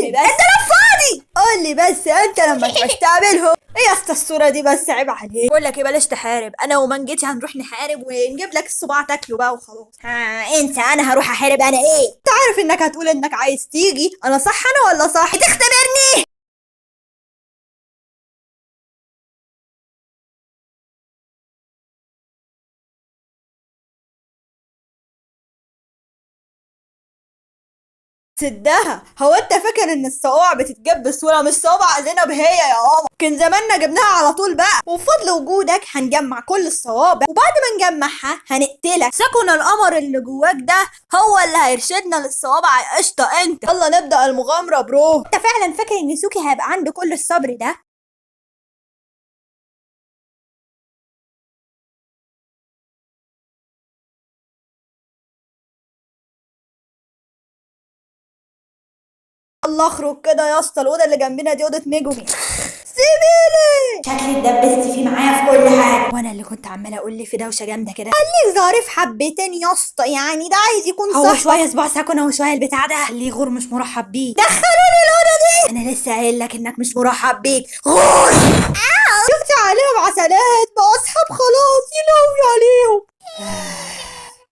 لي بس انت لو فاضي قول لي بس انت لما تستقبلهم ايه يا اسطى الصوره دي بس عيب عليك. بقول لك ايه بلاش تحارب، انا ومنجتي هنروح نحارب ونجيب لك الصباع تاكله بقى وخلاص. ها انت انا هروح احارب انا ايه؟ انت عارف انك هتقول انك عايز تيجي، انا صح انا ولا صح؟ تختبرني. سدها، هو انت فاكر ان الصوابع بتتجاب بسهوله؟ مش صوابع زينب هي يا قمر، كان زماننا جبناها على طول بقى. وبفضل وجودك هنجمع كل الصوابع، وبعد ما نجمعها هنقتلك. سكن القمر اللي جواك ده هو اللي هيرشدنا للصوابع يا قشطه. انت يلا نبدا المغامره برو. انت فعلا فاكر ان سوكي هيبقى عنده كل الصبر ده؟ الله اخرج كده يا اسطى، الاوضه اللي جنبنا دي اوضه ميجومي. سيبيلي، شكلي اتدبست فيه معايا في كل حاجه، وانا اللي كنت عماله اقول لي في دوشه جامده كده. خليك ظريف حبتين يا اسطى، يعني ده عايز يكون صح. هو شويه صباع سكن هو شويه البتاع ده خليه غور مش مرحب بيك. دخلوني الاوضه دي، انا لسه قايل لك انك مش مرحب بيك غور. شفت عليهم عسلات بقوا اصحاب خلاص، يلوي عليهم.